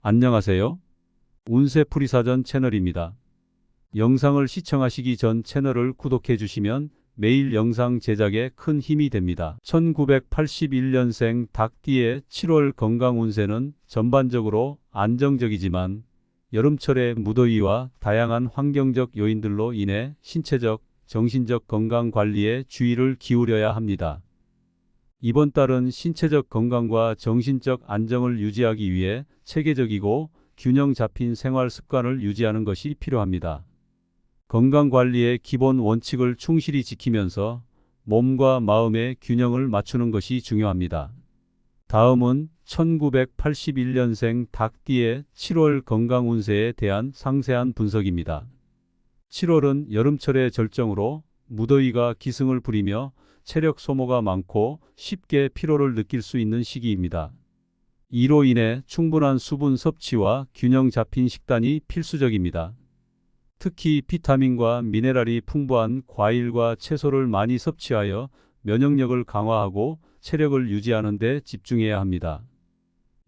안녕하세요. 운세풀이사전 채널입니다. 영상을 시청하시기 전 채널을 구독해 주시면 매일 영상 제작에 큰 힘이 됩니다. 1981년생 닭띠의 7월 건강 운세는 전반적으로 안정적이지만 여름철의 무더위와 다양한 환경적 요인들로 인해 신체적, 정신적 건강 관리에 주의를 기울여야 합니다. 이번 달은 신체적 건강과 정신적 안정을 유지하기 위해 체계적이고 균형 잡힌 생활 습관을 유지하는 것이 필요합니다. 건강관리의 기본 원칙을 충실히 지키면서 몸과 마음의 균형을 맞추는 것이 중요합니다. 다음은 1981년생 닭띠의 7월 건강 운세에 대한 상세한 분석입니다. 7월은 여름철의 절정으로 무더위가 기승을 부리며 체력 소모가 많고 쉽게 피로를 느낄 수 있는 시기입니다. 이로 인해 충분한 수분 섭취와 균형 잡힌 식단이 필수적입니다. 특히 비타민과 미네랄이 풍부한 과일과 채소를 많이 섭취하여 면역력을 강화하고 체력을 유지하는 데 집중해야 합니다.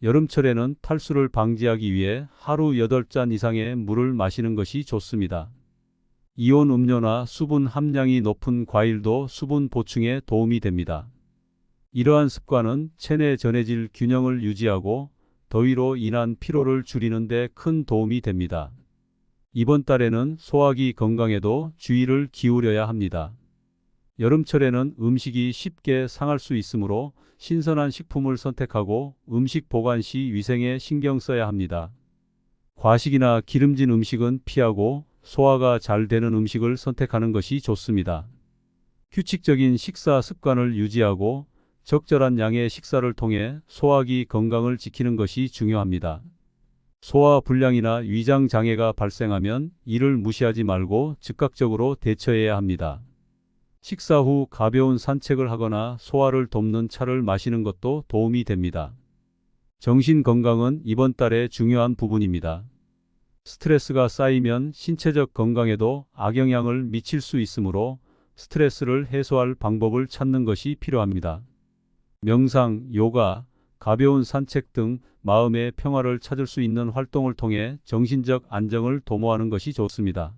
여름철에는 탈수를 방지하기 위해 하루 8잔 이상의 물을 마시는 것이 좋습니다. 이온 음료나 수분 함량이 높은 과일도 수분 보충에 도움이 됩니다. 이러한 습관은 체내 전해질 균형을 유지하고 더위로 인한 피로를 줄이는 데 큰 도움이 됩니다. 이번 달에는 소화기 건강에도 주의를 기울여야 합니다. 여름철에는 음식이 쉽게 상할 수 있으므로 신선한 식품을 선택하고 음식 보관 시 위생에 신경 써야 합니다. 과식이나 기름진 음식은 피하고 소화가 잘 되는 음식을 선택하는 것이 좋습니다. 규칙적인 식사 습관을 유지하고 적절한 양의 식사를 통해 소화기 건강을 지키는 것이 중요합니다. 소화 불량이나 위장 장애가 발생하면 이를 무시하지 말고 즉각적으로 대처해야 합니다. 식사 후 가벼운 산책을 하거나 소화를 돕는 차를 마시는 것도 도움이 됩니다. 정신 건강은 이번 달의 중요한 부분입니다. 스트레스가 쌓이면 신체적 건강에도 악영향을 미칠 수 있으므로 스트레스를 해소할 방법을 찾는 것이 필요합니다. 명상, 요가, 가벼운 산책 등 마음의 평화를 찾을 수 있는 활동을 통해 정신적 안정을 도모하는 것이 좋습니다.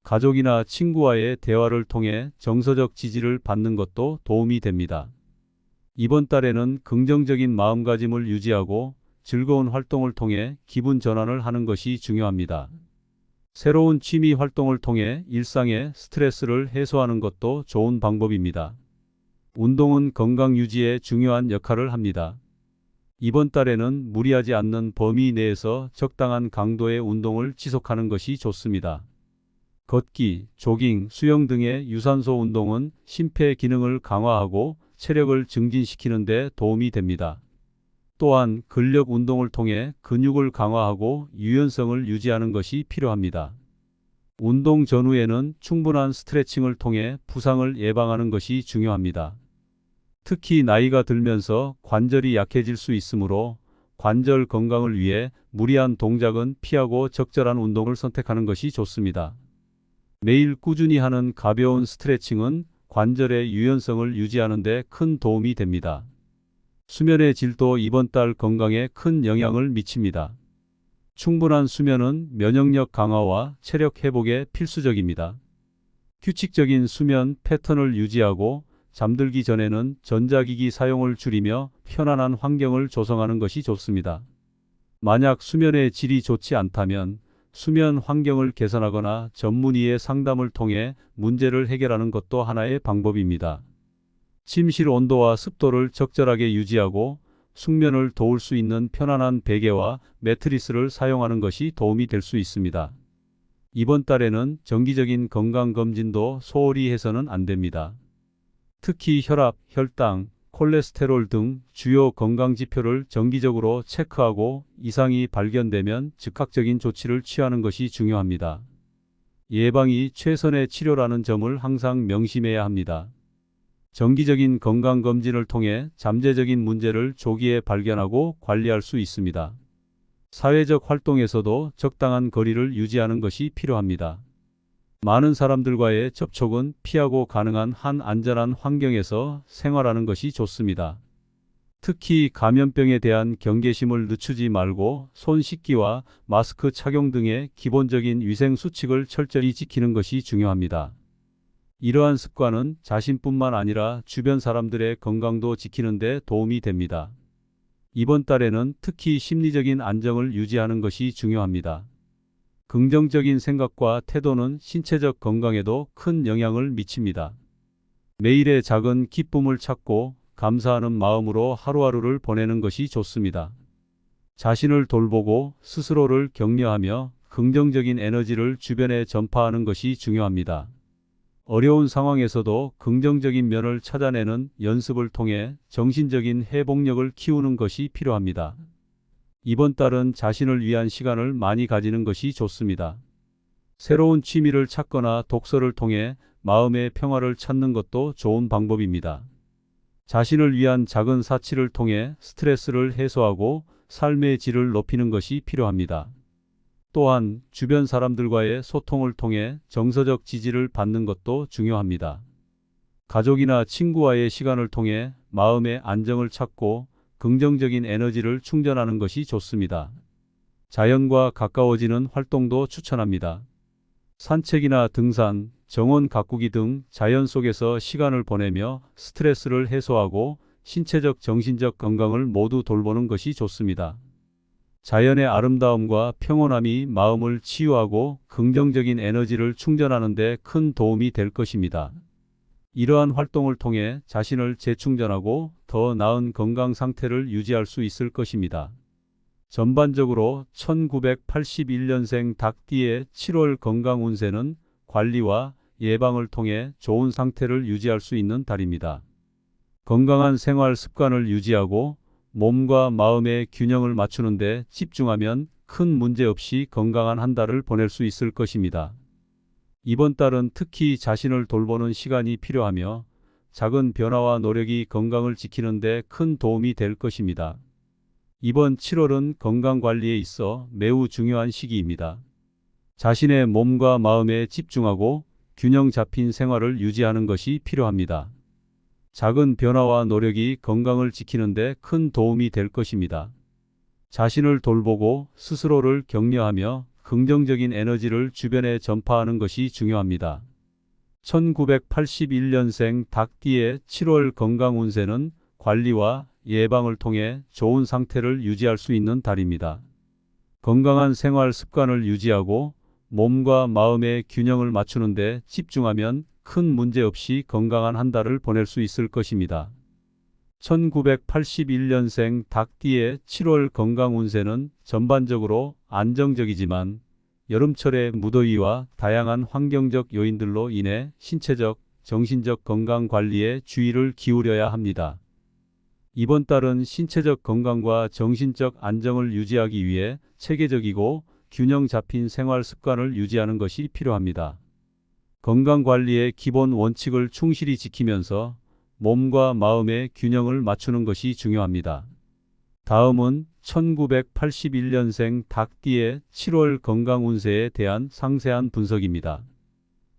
가족이나 친구와의 대화를 통해 정서적 지지를 받는 것도 도움이 됩니다. 이번 달에는 긍정적인 마음가짐을 유지하고 즐거운 활동을 통해 기분 전환을 하는 것이 중요합니다. 새로운 취미 활동을 통해 일상의 스트레스를 해소하는 것도 좋은 방법입니다. 운동은 건강 유지에 중요한 역할을 합니다. 이번 달에는 무리하지 않는 범위 내에서 적당한 강도의 운동을 지속하는 것이 좋습니다. 걷기, 조깅, 수영 등의 유산소 운동은 심폐 기능을 강화하고 체력을 증진시키는 데 도움이 됩니다. 또한 근력 운동을 통해 근육을 강화하고 유연성을 유지하는 것이 필요합니다. 운동 전후에는 충분한 스트레칭을 통해 부상을 예방하는 것이 중요합니다. 특히 나이가 들면서 관절이 약해질 수 있으므로 관절 건강을 위해 무리한 동작은 피하고 적절한 운동을 선택하는 것이 좋습니다. 매일 꾸준히 하는 가벼운 스트레칭은 관절의 유연성을 유지하는 데 큰 도움이 됩니다. 수면의 질도 이번 달 건강에 큰 영향을 미칩니다. 충분한 수면은 면역력 강화와 체력 회복에 필수적입니다. 규칙적인 수면 패턴을 유지하고 잠들기 전에는 전자기기 사용을 줄이며 편안한 환경을 조성하는 것이 좋습니다. 만약 수면의 질이 좋지 않다면 수면 환경을 개선하거나 전문의의 상담을 통해 문제를 해결하는 것도 하나의 방법입니다. 침실 온도와 습도를 적절하게 유지하고 숙면을 도울 수 있는 편안한 베개와 매트리스를 사용하는 것이 도움이 될 수 있습니다. 이번 달에는 정기적인 건강검진도 소홀히 해서는 안 됩니다. 특히 혈압, 혈당, 콜레스테롤 등 주요 건강지표를 정기적으로 체크하고 이상이 발견되면 즉각적인 조치를 취하는 것이 중요합니다. 예방이 최선의 치료라는 점을 항상 명심해야 합니다. 정기적인 건강검진을 통해 잠재적인 문제를 조기에 발견하고 관리할 수 있습니다. 사회적 활동에서도 적당한 거리를 유지하는 것이 필요합니다. 많은 사람들과의 접촉은 피하고 가능한 한 안전한 환경에서 생활하는 것이 좋습니다. 특히 감염병에 대한 경계심을 늦추지 말고 손 씻기와 마스크 착용 등의 기본적인 위생 수칙을 철저히 지키는 것이 중요합니다. 이러한 습관은 자신뿐만 아니라 주변 사람들의 건강도 지키는 데 도움이 됩니다. 이번 달에는 특히 심리적인 안정을 유지하는 것이 중요합니다. 긍정적인 생각과 태도는 신체적 건강에도 큰 영향을 미칩니다. 매일의 작은 기쁨을 찾고 감사하는 마음으로 하루하루를 보내는 것이 좋습니다. 자신을 돌보고 스스로를 격려하며 긍정적인 에너지를 주변에 전파하는 것이 중요합니다. 어려운 상황에서도 긍정적인 면을 찾아내는 연습을 통해 정신적인 회복력을 키우는 것이 필요합니다. 이번 달은 자신을 위한 시간을 많이 가지는 것이 좋습니다. 새로운 취미를 찾거나 독서를 통해 마음의 평화를 찾는 것도 좋은 방법입니다. 자신을 위한 작은 사치를 통해 스트레스를 해소하고 삶의 질을 높이는 것이 필요합니다. 또한 주변 사람들과의 소통을 통해 정서적 지지를 받는 것도 중요합니다. 가족이나 친구와의 시간을 통해 마음의 안정을 찾고 긍정적인 에너지를 충전하는 것이 좋습니다. 자연과 가까워지는 활동도 추천합니다. 산책이나 등산, 정원 가꾸기 등 자연 속에서 시간을 보내며 스트레스를 해소하고 신체적, 정신적 건강을 모두 돌보는 것이 좋습니다. 자연의 아름다움과 평온함이 마음을 치유하고 긍정적인 에너지를 충전하는 데 큰 도움이 될 것입니다. 이러한 활동을 통해 자신을 재충전하고 더 나은 건강 상태를 유지할 수 있을 것입니다. 전반적으로 1981년생 닭띠의 7월 건강 운세는 관리와 예방을 통해 좋은 상태를 유지할 수 있는 달입니다. 건강한 생활 습관을 유지하고 몸과 마음의 균형을 맞추는 데 집중하면 큰 문제 없이 건강한 한 달을 보낼 수 있을 것입니다. 이번 달은 특히 자신을 돌보는 시간이 필요하며 작은 변화와 노력이 건강을 지키는 데 큰 도움이 될 것입니다. 이번 7월은 건강관리에 있어 매우 중요한 시기입니다. 자신의 몸과 마음에 집중하고 균형 잡힌 생활을 유지하는 것이 필요합니다. 작은 변화와 노력이 건강을 지키는 데 큰 도움이 될 것입니다. 자신을 돌보고 스스로를 격려하며 긍정적인 에너지를 주변에 전파하는 것이 중요합니다. 1981년생 닭띠의 7월 건강 운세는 관리와 예방을 통해 좋은 상태를 유지할 수 있는 달입니다. 건강한 생활 습관을 유지하고 몸과 마음의 균형을 맞추는 데 집중하면 큰 문제 없이 건강한 한 달을 보낼 수 있을 것입니다. 1981년생 닭띠의 7월 건강 운세는 전반적으로 안정적이지만 여름철의 무더위와 다양한 환경적 요인들로 인해 신체적, 정신적 건강 관리에 주의를 기울여야 합니다. 이번 달은 신체적 건강과 정신적 안정을 유지하기 위해 체계적이고 균형 잡힌 생활 습관을 유지하는 것이 필요합니다. 건강관리의 기본 원칙을 충실히 지키면서 몸과 마음의 균형을 맞추는 것이 중요합니다. 다음은 1981년생 닭띠의 7월 건강 운세에 대한 상세한 분석입니다.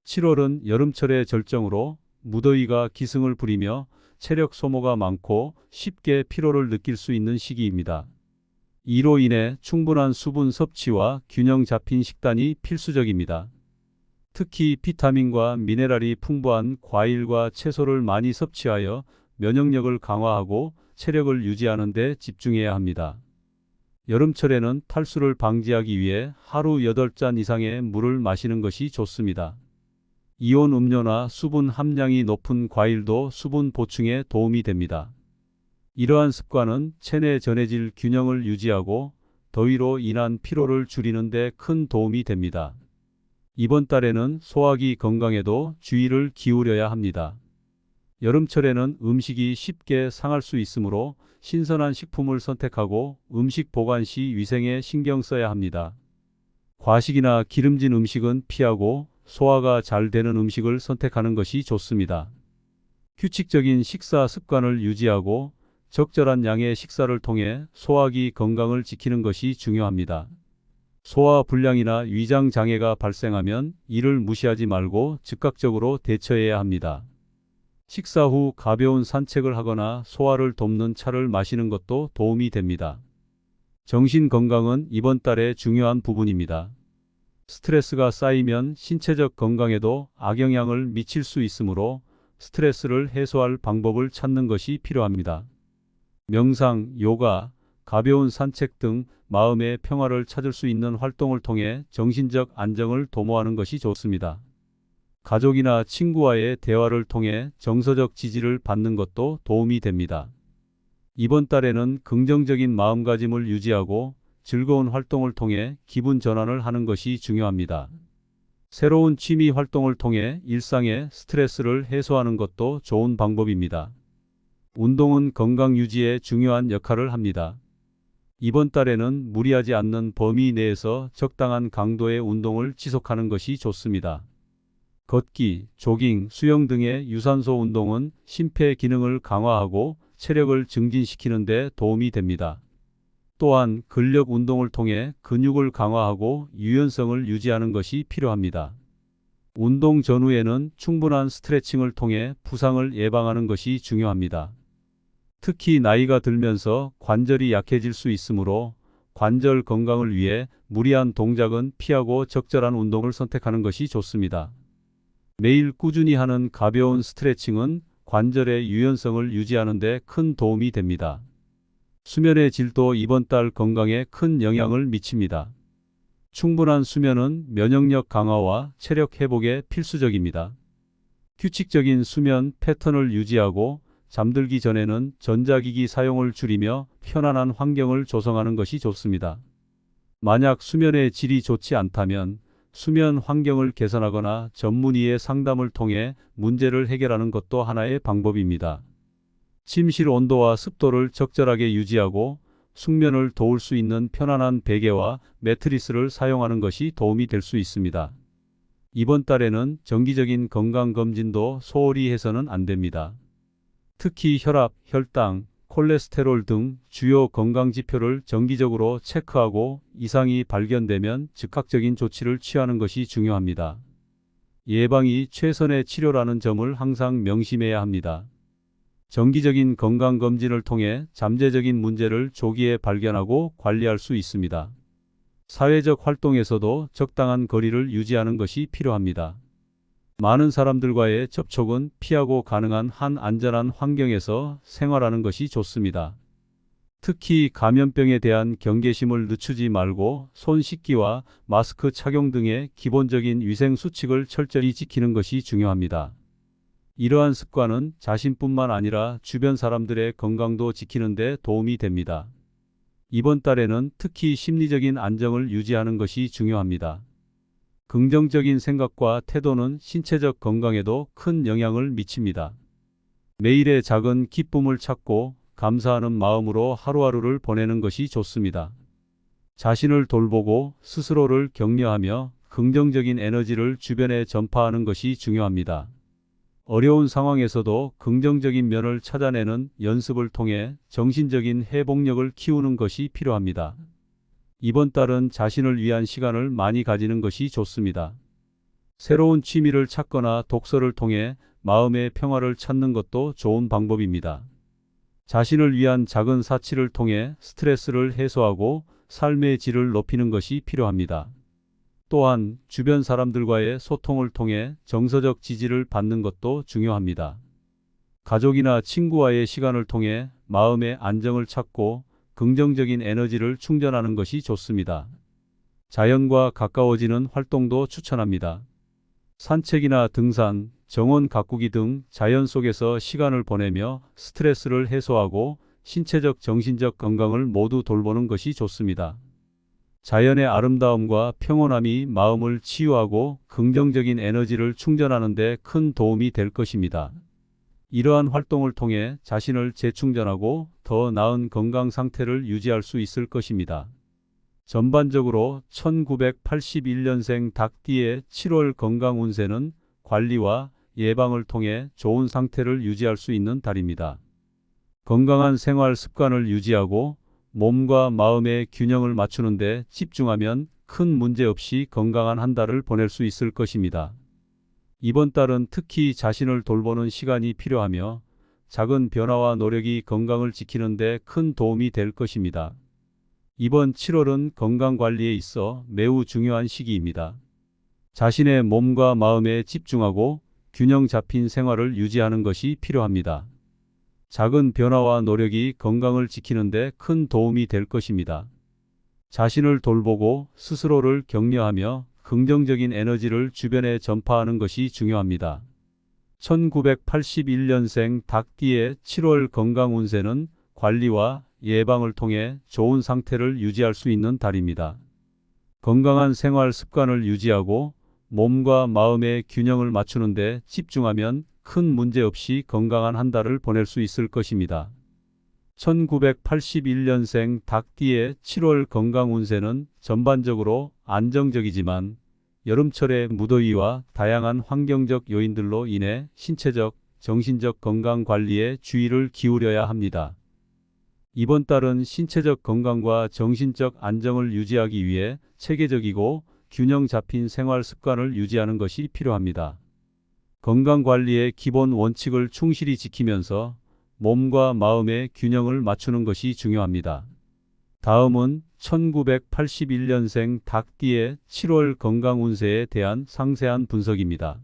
7월은 여름철의 절정으로 무더위가 기승을 부리며 체력 소모가 많고 쉽게 피로를 느낄 수 있는 시기입니다. 이로 인해 충분한 수분 섭취와 균형 잡힌 식단이 필수적입니다. 특히 비타민과 미네랄이 풍부한 과일과 채소를 많이 섭취하여 면역력을 강화하고 체력을 유지하는 데 집중해야 합니다. 여름철에는 탈수를 방지하기 위해 하루 8잔 이상의 물을 마시는 것이 좋습니다. 이온 음료나 수분 함량이 높은 과일도 수분 보충에 도움이 됩니다. 이러한 습관은 체내 전해질 균형을 유지하고 더위로 인한 피로를 줄이는 데 큰 도움이 됩니다. 이번 달에는 소화기 건강에도 주의를 기울여야 합니다. 여름철에는 음식이 쉽게 상할 수 있으므로 신선한 식품을 선택하고 음식 보관 시 위생에 신경 써야 합니다. 과식이나 기름진 음식은 피하고 소화가 잘 되는 음식을 선택하는 것이 좋습니다. 규칙적인 식사 습관을 유지하고 적절한 양의 식사를 통해 소화기 건강을 지키는 것이 중요합니다. 소화 불량이나 위장 장애가 발생하면 이를 무시하지 말고 즉각적으로 대처해야 합니다. 식사 후 가벼운 산책을 하거나 소화를 돕는 차를 마시는 것도 도움이 됩니다. 정신 건강은 이번 달의 중요한 부분입니다. 스트레스가 쌓이면 신체적 건강에도 악영향을 미칠 수 있으므로 스트레스를 해소할 방법을 찾는 것이 필요합니다. 명상, 요가, 가벼운 산책 등 마음의 평화를 찾을 수 있는 활동을 통해 정신적 안정을 도모하는 것이 좋습니다. 가족이나 친구와의 대화를 통해 정서적 지지를 받는 것도 도움이 됩니다. 이번 달에는 긍정적인 마음가짐을 유지하고 즐거운 활동을 통해 기분 전환을 하는 것이 중요합니다. 새로운 취미 활동을 통해 일상의 스트레스를 해소하는 것도 좋은 방법입니다. 운동은 건강 유지에 중요한 역할을 합니다. 이번 달에는 무리하지 않는 범위 내에서 적당한 강도의 운동을 지속하는 것이 좋습니다. 걷기, 조깅, 수영 등의 유산소 운동은 심폐 기능을 강화하고 체력을 증진시키는 데 도움이 됩니다. 또한 근력 운동을 통해 근육을 강화하고 유연성을 유지하는 것이 필요합니다. 운동 전후에는 충분한 스트레칭을 통해 부상을 예방하는 것이 중요합니다. 특히 나이가 들면서 관절이 약해질 수 있으므로 관절 건강을 위해 무리한 동작은 피하고 적절한 운동을 선택하는 것이 좋습니다. 매일 꾸준히 하는 가벼운 스트레칭은 관절의 유연성을 유지하는 데 큰 도움이 됩니다. 수면의 질도 이번 달 건강에 큰 영향을 미칩니다. 충분한 수면은 면역력 강화와 체력 회복에 필수적입니다. 규칙적인 수면 패턴을 유지하고 잠들기 전에는 전자기기 사용을 줄이며 편안한 환경을 조성하는 것이 좋습니다. 만약 수면의 질이 좋지 않다면 수면 환경을 개선하거나 전문의의 상담을 통해 문제를 해결하는 것도 하나의 방법입니다. 침실 온도와 습도를 적절하게 유지하고 숙면을 도울 수 있는 편안한 베개와 매트리스를 사용하는 것이 도움이 될 수 있습니다. 이번 달에는 정기적인 건강검진도 소홀히 해서는 안 됩니다. 특히 혈압, 혈당, 콜레스테롤 등 주요 건강지표를 정기적으로 체크하고 이상이 발견되면 즉각적인 조치를 취하는 것이 중요합니다. 예방이 최선의 치료라는 점을 항상 명심해야 합니다. 정기적인 건강검진을 통해 잠재적인 문제를 조기에 발견하고 관리할 수 있습니다. 사회적 활동에서도 적당한 거리를 유지하는 것이 필요합니다. 많은 사람들과의 접촉은 피하고 가능한 한 안전한 환경에서 생활하는 것이 좋습니다. 특히 감염병에 대한 경계심을 늦추지 말고 손 씻기와 마스크 착용 등의 기본적인 위생 수칙을 철저히 지키는 것이 중요합니다. 이러한 습관은 자신뿐만 아니라 주변 사람들의 건강도 지키는 데 도움이 됩니다. 이번 달에는 특히 심리적인 안정을 유지하는 것이 중요합니다. 긍정적인 생각과 태도는 신체적 건강에도 큰 영향을 미칩니다. 매일의 작은 기쁨을 찾고 감사하는 마음으로 하루하루를 보내는 것이 좋습니다. 자신을 돌보고 스스로를 격려하며 긍정적인 에너지를 주변에 전파하는 것이 중요합니다. 어려운 상황에서도 긍정적인 면을 찾아내는 연습을 통해 정신적인 회복력을 키우는 것이 필요합니다. 이번 달은 자신을 위한 시간을 많이 가지는 것이 좋습니다. 새로운 취미를 찾거나 독서를 통해 마음의 평화를 찾는 것도 좋은 방법입니다. 자신을 위한 작은 사치를 통해 스트레스를 해소하고 삶의 질을 높이는 것이 필요합니다. 또한 주변 사람들과의 소통을 통해 정서적 지지를 받는 것도 중요합니다. 가족이나 친구와의 시간을 통해 마음의 안정을 찾고 긍정적인 에너지를 충전하는 것이 좋습니다. 자연과 가까워지는 활동도 추천합니다. 산책이나 등산, 정원 가꾸기 등 자연 속에서 시간을 보내며 스트레스를 해소하고 신체적 정신적 건강을 모두 돌보는 것이 좋습니다. 자연의 아름다움과 평온함이 마음을 치유하고 긍정적인 에너지를 충전하는 데 큰 도움이 될 것입니다. 이러한 활동을 통해 자신을 재충전하고 더 나은 건강 상태를 유지할 수 있을 것입니다. 전반적으로 1981년생 닭띠의 7월 건강 운세는 관리와 예방을 통해 좋은 상태를 유지할 수 있는 달입니다. 건강한 생활 습관을 유지하고 몸과 마음의 균형을 맞추는 데 집중하면 큰 문제 없이 건강한 한 달을 보낼 수 있을 것입니다. 이번 달은 특히 자신을 돌보는 시간이 필요하며 작은 변화와 노력이 건강을 지키는 데 큰 도움이 될 것입니다. 이번 7월은 건강 관리에 있어 매우 중요한 시기입니다. 자신의 몸과 마음에 집중하고 균형 잡힌 생활을 유지하는 것이 필요합니다. 작은 변화와 노력이 건강을 지키는 데 큰 도움이 될 것입니다. 자신을 돌보고 스스로를 격려하며 긍정적인 에너지를 주변에 전파하는 것이 중요합니다. 1981년생 닭띠의 7월 건강 운세는 관리와 예방을 통해 좋은 상태를 유지할 수 있는 달입니다. 건강한 생활 습관을 유지하고 몸과 마음의 균형을 맞추는 데 집중하면 큰 문제 없이 건강한 한 달을 보낼 수 있을 것입니다. 1981년생 닭띠의 7월 건강 운세는 전반적으로 안정적이지만 여름철의 무더위와 다양한 환경적 요인들로 인해 신체적, 정신적 건강 관리에 주의를 기울여야 합니다. 이번 달은 신체적 건강과 정신적 안정을 유지하기 위해 체계적이고 균형 잡힌 생활 습관을 유지하는 것이 필요합니다. 건강 관리의 기본 원칙을 충실히 지키면서 몸과 마음의 균형을 맞추는 것이 중요합니다. 다음은 1981년생 닭띠의 7월 건강 운세에 대한 상세한 분석입니다.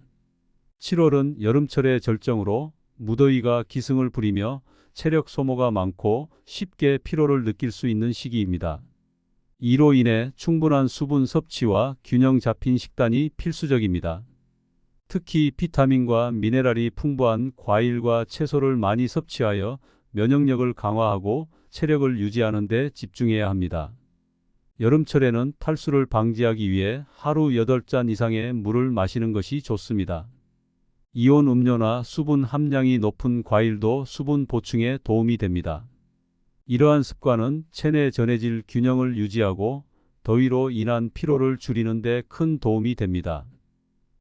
7월은 여름철의 절정으로 무더위가 기승을 부리며 체력 소모가 많고 쉽게 피로를 느낄 수 있는 시기입니다. 이로 인해 충분한 수분 섭취와 균형 잡힌 식단이 필수적입니다. 특히 비타민과 미네랄이 풍부한 과일과 채소를 많이 섭취하여 면역력을 강화하고 체력을 유지하는 데 집중해야 합니다. 여름철에는 탈수를 방지하기 위해 하루 8잔 이상의 물을 마시는 것이 좋습니다. 이온 음료나 수분 함량이 높은 과일도 수분 보충에 도움이 됩니다. 이러한 습관은 체내 전해질 균형을 유지하고 더위로 인한 피로를 줄이는 데 큰 도움이 됩니다.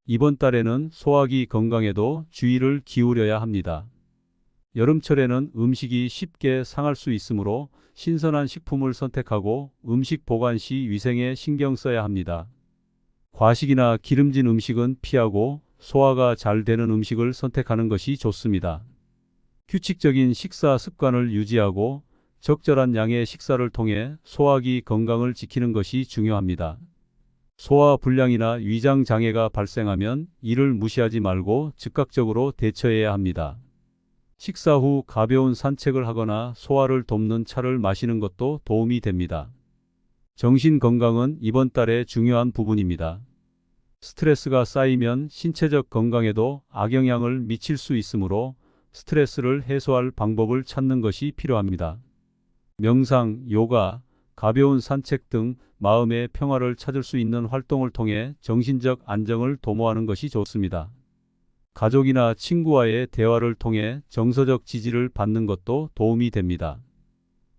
이번 달에는 소화기 건강에도 주의를 기울여야 합니다. 여름철에는 음식이 쉽게 상할 수 있으므로 신선한 식품을 선택하고 음식 보관 시 위생에 신경 써야 합니다. 과식이나 기름진 음식은 피하고 소화가 잘 되는 음식을 선택하는 것이 좋습니다. 규칙적인 식사 습관을 유지하고 적절한 양의 식사를 통해 소화기 건강을 지키는 것이 중요합니다. 소화 불량이나 위장 장애가 발생하면 이를 무시하지 말고 즉각적으로 대처해야 합니다. 식사 후 가벼운 산책을 하거나 소화를 돕는 차를 마시는 것도 도움이 됩니다. 정신 건강은 이번 달의 중요한 부분입니다. 스트레스가 쌓이면 신체적 건강에도 악영향을 미칠 수 있으므로 스트레스를 해소할 방법을 찾는 것이 필요합니다. 명상, 요가, 가벼운 산책 등 마음의 평화를 찾을 수 있는 활동을 통해 정신적 안정을 도모하는 것이 좋습니다. 가족이나 친구와의 대화를 통해 정서적 지지를 받는 것도 도움이 됩니다.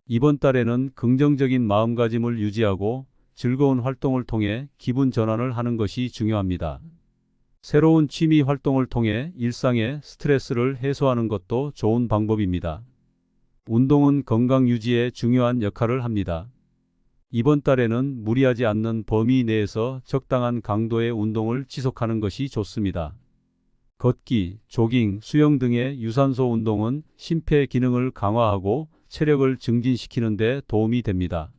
이번 달에는 긍정적인 마음가짐을 유지하고 즐거운 활동을 통해 기분 전환을 하는 것이 중요합니다. 새로운 취미 활동을 통해 일상의 스트레스를 해소하는 것도 좋은 방법입니다. 운동은 건강 유지에 중요한 역할을 합니다. 이번 달에는 무리하지 않는 범위 내에서 적당한 강도의 운동을 지속하는 것이 좋습니다. 걷기, 조깅, 수영 등의 유산소 운동은 심폐 기능을 강화하고 체력을 증진시키는 데 도움이 됩니다.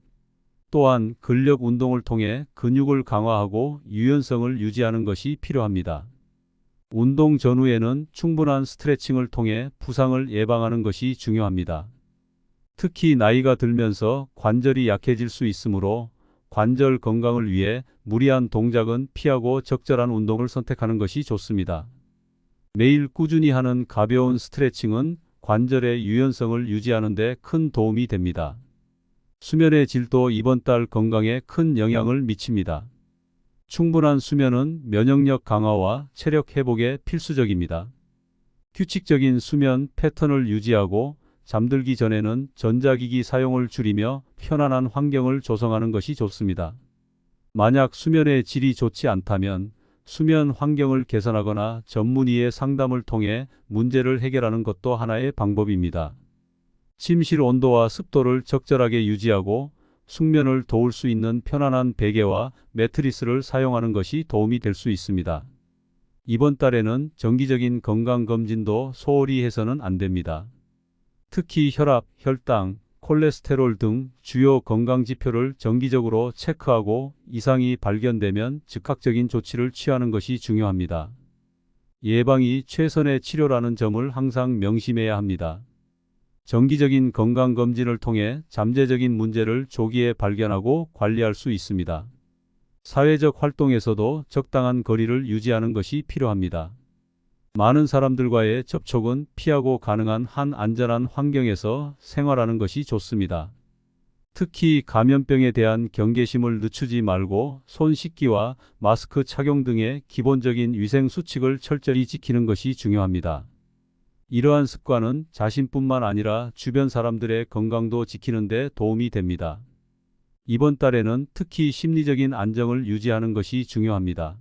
또한 근력 운동을 통해 근육을 강화하고 유연성을 유지하는 것이 필요합니다. 운동 전후에는 충분한 스트레칭을 통해 부상을 예방하는 것이 중요합니다. 특히 나이가 들면서 관절이 약해질 수 있으므로 관절 건강을 위해 무리한 동작은 피하고 적절한 운동을 선택하는 것이 좋습니다. 매일 꾸준히 하는 가벼운 스트레칭은 관절의 유연성을 유지하는 데 큰 도움이 됩니다. 수면의 질도 이번 달 건강에 큰 영향을 미칩니다. 충분한 수면은 면역력 강화와 체력 회복에 필수적입니다. 규칙적인 수면 패턴을 유지하고 잠들기 전에는 전자기기 사용을 줄이며 편안한 환경을 조성하는 것이 좋습니다. 만약 수면의 질이 좋지 않다면 수면 환경을 개선하거나 전문의의 상담을 통해 문제를 해결하는 것도 하나의 방법입니다. 침실 온도와 습도를 적절하게 유지하고 숙면을 도울 수 있는 편안한 베개와 매트리스를 사용하는 것이 도움이 될 수 있습니다. 이번 달에는 정기적인 건강검진도 소홀히 해서는 안 됩니다. 특히 혈압, 혈당, 콜레스테롤 등 주요 건강지표를 정기적으로 체크하고 이상이 발견되면 즉각적인 조치를 취하는 것이 중요합니다. 예방이 최선의 치료라는 점을 항상 명심해야 합니다. 정기적인 건강검진을 통해 잠재적인 문제를 조기에 발견하고 관리할 수 있습니다. 사회적 활동에서도 적당한 거리를 유지하는 것이 필요합니다. 많은 사람들과의 접촉은 피하고 가능한 한 안전한 환경에서 생활하는 것이 좋습니다. 특히 감염병에 대한 경계심을 늦추지 말고 손 씻기와 마스크 착용 등의 기본적인 위생 수칙을 철저히 지키는 것이 중요합니다. 이러한 습관은 자신뿐만 아니라 주변 사람들의 건강도 지키는 데 도움이 됩니다. 이번 달에는 특히 심리적인 안정을 유지하는 것이 중요합니다.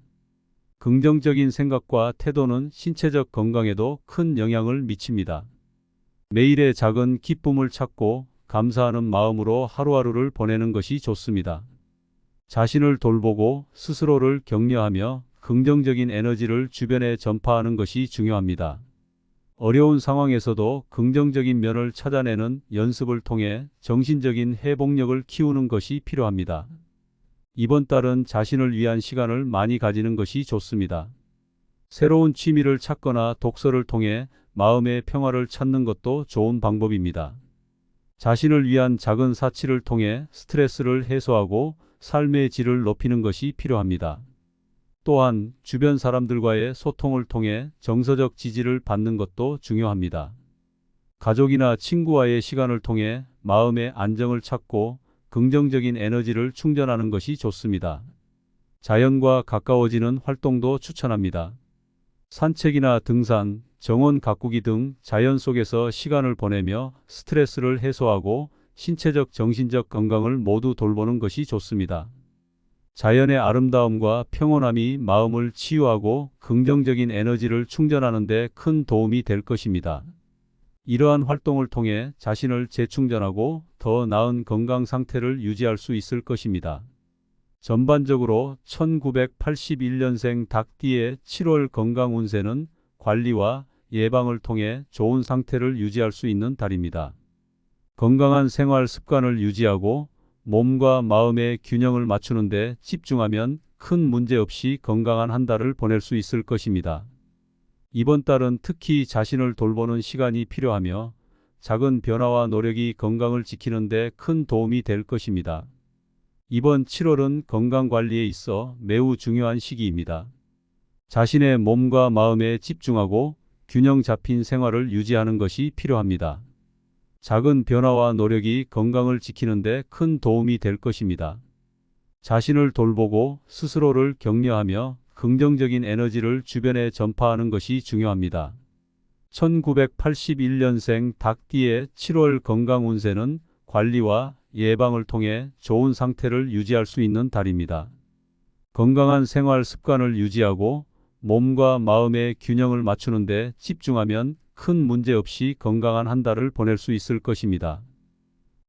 긍정적인 생각과 태도는 신체적 건강에도 큰 영향을 미칩니다. 매일의 작은 기쁨을 찾고 감사하는 마음으로 하루하루를 보내는 것이 좋습니다. 자신을 돌보고 스스로를 격려하며 긍정적인 에너지를 주변에 전파하는 것이 중요합니다. 어려운 상황에서도 긍정적인 면을 찾아내는 연습을 통해 정신적인 회복력을 키우는 것이 필요합니다. 이번 달은 자신을 위한 시간을 많이 가지는 것이 좋습니다. 새로운 취미를 찾거나 독서를 통해 마음의 평화를 찾는 것도 좋은 방법입니다. 자신을 위한 작은 사치를 통해 스트레스를 해소하고 삶의 질을 높이는 것이 필요합니다. 또한 주변 사람들과의 소통을 통해 정서적 지지를 받는 것도 중요합니다. 가족이나 친구와의 시간을 통해 마음의 안정을 찾고 긍정적인 에너지를 충전하는 것이 좋습니다. 자연과 가까워지는 활동도 추천합니다. 산책이나 등산, 정원 가꾸기 등 자연 속에서 시간을 보내며 스트레스를 해소하고 신체적, 정신적 건강을 모두 돌보는 것이 좋습니다. 자연의 아름다움과 평온함이 마음을 치유하고 긍정적인 에너지를 충전하는 데 큰 도움이 될 것입니다. 이러한 활동을 통해 자신을 재충전하고 더 나은 건강 상태를 유지할 수 있을 것입니다. 전반적으로 1981년생 닭띠의 7월 건강 운세는 관리와 예방을 통해 좋은 상태를 유지할 수 있는 달입니다. 건강한 생활 습관을 유지하고 몸과 마음의 균형을 맞추는 데 집중하면 큰 문제 없이 건강한 한 달을 보낼 수 있을 것입니다. 이번 달은 특히 자신을 돌보는 시간이 필요하며 작은 변화와 노력이 건강을 지키는 데 큰 도움이 될 것입니다. 이번 7월은 건강관리에 있어 매우 중요한 시기입니다. 자신의 몸과 마음에 집중하고 균형 잡힌 생활을 유지하는 것이 필요합니다. 작은 변화와 노력이 건강을 지키는 데 큰 도움이 될 것입니다. 자신을 돌보고 스스로를 격려하며 긍정적인 에너지를 주변에 전파하는 것이 중요합니다. 1981년생 닭띠의 7월 건강 운세는 관리와 예방을 통해 좋은 상태를 유지할 수 있는 달입니다. 건강한 생활 습관을 유지하고 몸과 마음의 균형을 맞추는 데 집중하면 큰 문제 없이 건강한 한 달을 보낼 수 있을 것입니다.